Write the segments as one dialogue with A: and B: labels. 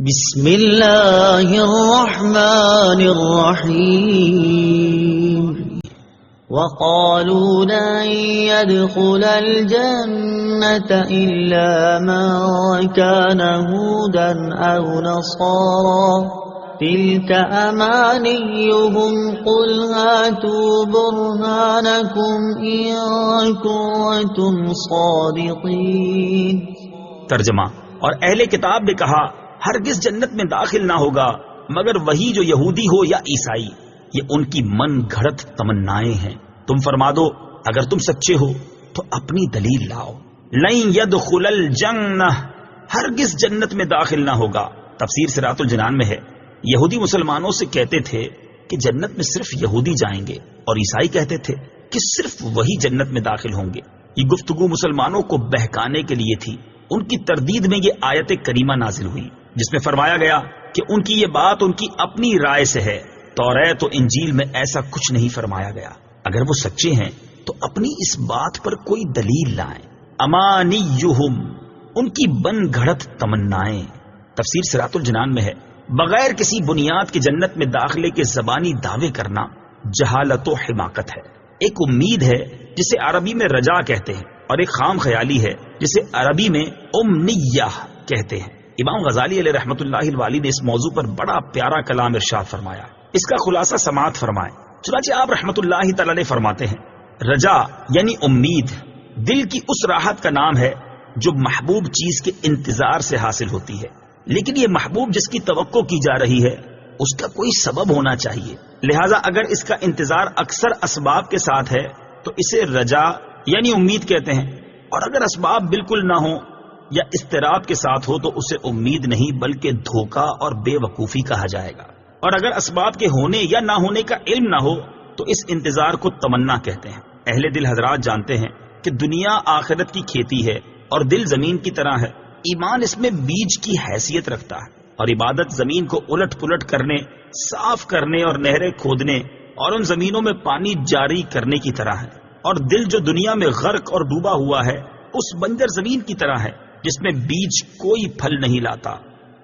A: بسم اللہ الرحمن الرحیم وقالوا لن يدخل الجنة إلا من كان هودا أو نصارا تلك أمانيهم قل هاتوا برهانكم إن كنتم صادقين۔
B: ترجمہ۔ اور اہل کتاب نے کہا ہرگز جنت میں داخل نہ ہوگا مگر وہی جو یہودی ہو یا عیسائی، یہ ان کی من گھڑت تمنائیں ہیں۔ تم فرما دو اگر تم سچے ہو تو اپنی دلیل لاؤ۔ لن يدخل الجنہ، ہرگز جنت میں داخل نہ ہوگا۔ تفسیر صراط الجنان میں ہے یہودی مسلمانوں سے کہتے تھے کہ جنت میں صرف یہودی جائیں گے، اور عیسائی کہتے تھے کہ صرف وہی جنت میں داخل ہوں گے۔ یہ گفتگو مسلمانوں کو بہکانے کے لیے تھی۔ ان کی تردید میں یہ آیت کریمہ نازل ہوئی جس میں فرمایا گیا کہ ان کی یہ بات ان کی اپنی رائے سے ہے، توریت و انجیل میں ایسا کچھ نہیں فرمایا گیا۔ اگر وہ سچے ہیں تو اپنی اس بات پر کوئی دلیل لائیں۔ امانیہم، ان کی بن گھڑت تمنائیں۔ تفسیر صراط الجنان میں ہے بغیر کسی بنیاد کے جنت میں داخلے کے زبانی دعوے کرنا جہالت و حماقت ہے۔ ایک امید ہے جسے عربی میں رجا کہتے ہیں، اور ایک خام خیالی ہے جسے عربی میں امنیہ کہتے ہیں۔ امام غزالی علیہ رحمۃ اللہ الوالی نے اس موضوع پر بڑا پیارا کلام ارشاد فرمایا، اس کا خلاصہ سماعت فرمائیں۔ چنانچہ آپ رحمۃ اللہ تعالی علیہ فرماتے ہیں رجا یعنی امید دل کی اس راحت کا نام ہے جو محبوب چیز کے انتظار سے حاصل ہوتی ہے، لیکن یہ محبوب جس کی توقع کی جا رہی ہے اس کا کوئی سبب ہونا چاہیے، لہذا اگر اس کا انتظار اکثر اسباب کے ساتھ ہے تو اسے رجا یعنی امید کہتے ہیں، اور اگر اسباب بالکل نہ ہوں یا اضطراب کے ساتھ ہو تو اسے امید نہیں بلکہ دھوکہ اور بے وقوفی کہا جائے گا، اور اگر اسباب کے ہونے یا نہ ہونے کا علم نہ ہو تو اس انتظار کو تمنا کہتے ہیں۔ اہل دل حضرات جانتے ہیں کہ دنیا آخرت کی کھیتی ہے اور دل زمین کی طرح ہے۔ ایمان اس میں بیج کی حیثیت رکھتا ہے، اور عبادت زمین کو الٹ پلٹ کرنے، صاف کرنے اور نہریں کھودنے اور ان زمینوں میں پانی جاری کرنے کی طرح ہے، اور دل جو دنیا میں غرق اور ڈوبا ہوا ہے اس بنجر زمین کی طرح ہے جس میں بیج کوئی پھل نہیں لاتا،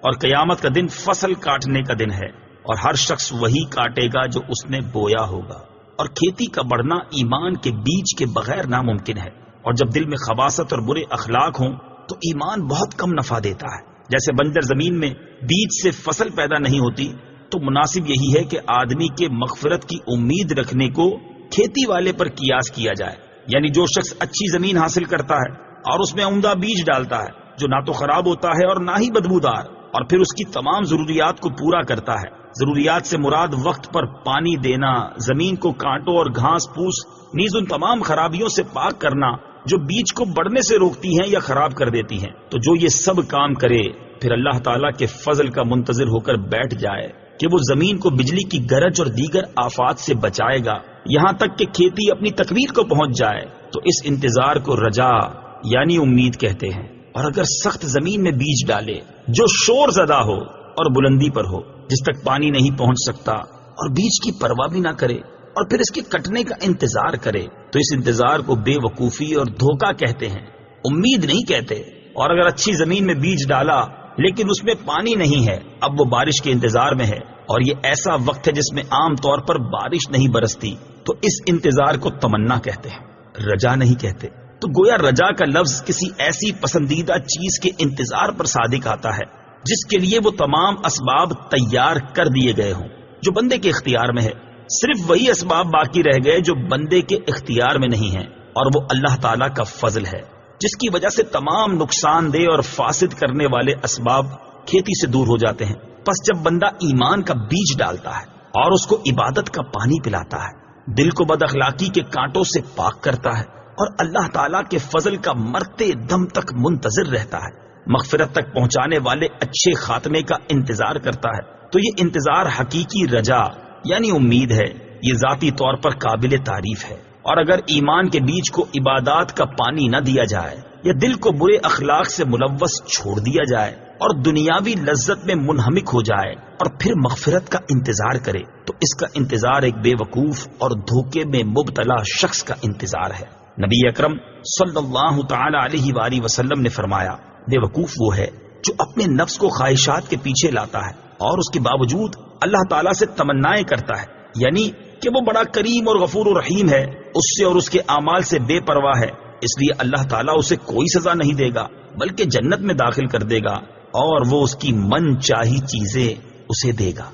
B: اور قیامت کا دن فصل کاٹنے کا دن ہے، اور ہر شخص وہی کاٹے گا جو اس نے بویا ہوگا، اور کھیتی کا بڑھنا ایمان کے بیج کے بغیر ناممکن ہے، اور جب دل میں خباثت اور برے اخلاق ہوں تو ایمان بہت کم نفع دیتا ہے۔ جیسے بنجر زمین میں بیج سے فصل پیدا نہیں ہوتی تو مناسب یہی ہے کہ آدمی کے مغفرت کی امید رکھنے کو کھیتی والے پر قیاس کیا جائے، یعنی جو شخص اچھی زمین حاصل کرتا ہے اور اس میں عمدہ بیج ڈالتا ہے جو نہ تو خراب ہوتا ہے اور نہ ہی بدبودار، اور پھر اس کی تمام ضروریات کو پورا کرتا ہے۔ ضروریات سے مراد وقت پر پانی دینا، زمین کو کانٹوں اور گھاس پھوس نیز ان تمام خرابیوں سے پاک کرنا جو بیج کو بڑھنے سے روکتی ہیں یا خراب کر دیتی ہیں۔ تو جو یہ سب کام کرے پھر اللہ تعالیٰ کے فضل کا منتظر ہو کر بیٹھ جائے کہ وہ زمین کو بجلی کی گرج اور دیگر آفات سے بچائے گا یہاں تک کہ کھیتی اپنی تکمیل کو پہنچ جائے، تو اس انتظار کو رجا یعنی امید کہتے ہیں۔ اور اگر سخت زمین میں بیج ڈالے جو شور زدہ ہو اور بلندی پر ہو، جس تک پانی نہیں پہنچ سکتا، اور بیج کی پرواہ بھی نہ کرے اور پھر اس کے کٹنے کا انتظار کرے، تو اس انتظار کو بے وقوفی اور دھوکہ کہتے ہیں، امید نہیں کہتے۔ اور اگر اچھی زمین میں بیج ڈالا لیکن اس میں پانی نہیں ہے، اب وہ بارش کے انتظار میں ہے، اور یہ ایسا وقت ہے جس میں عام طور پر بارش نہیں برستی، تو اس انتظار کو تمنا کہتے ہیں، رجا نہیں کہتے۔ تو گویا رجا کا لفظ کسی ایسی پسندیدہ چیز کے انتظار پر صادق آتا ہے جس کے لیے وہ تمام اسباب تیار کر دیے گئے ہوں جو بندے کے اختیار میں ہے۔ صرف وہی اسباب باقی رہ گئے جو بندے کے اختیار میں نہیں ہیں، اور وہ اللہ تعالیٰ کا فضل ہے جس کی وجہ سے تمام نقصان دہ اور فاسد کرنے والے اسباب کھیتی سے دور ہو جاتے ہیں۔ پس جب بندہ ایمان کا بیج ڈالتا ہے اور اس کو عبادت کا پانی پلاتا ہے، دل کو بد اخلاقی کے کانٹوں سے پاک کرتا ہے، اور اللہ تعالیٰ کے فضل کا مرتے دم تک منتظر رہتا ہے، مغفرت تک پہنچانے والے اچھے خاتمے کا انتظار کرتا ہے، تو یہ انتظار حقیقی رجا یعنی امید ہے، یہ ذاتی طور پر قابل تعریف ہے۔ اور اگر ایمان کے بیج کو عبادات کا پانی نہ دیا جائے یا دل کو برے اخلاق سے ملوث چھوڑ دیا جائے اور دنیاوی لذت میں منہمک ہو جائے اور پھر مغفرت کا انتظار کرے، تو اس کا انتظار ایک بے وقوف اور دھوکے میں مبتلا شخص کا انتظار ہے۔ نبی اکرم صلی اللہ تعالی علیہ وآلہ وسلم نے فرمایا بے وقوف وہ ہے جو اپنے نفس کو خواہشات کے پیچھے لاتا ہے اور اس کے باوجود اللہ تعالیٰ سے تمنائیں کرتا ہے، یعنی کہ وہ بڑا کریم اور غفور و رحیم ہے، اس سے اور اس کے اعمال سے بے پرواہ ہے، اس لیے اللہ تعالیٰ اسے کوئی سزا نہیں دے گا بلکہ جنت میں داخل کر دے گا اور وہ اس کی من چاہی چیزیں اسے دے گا۔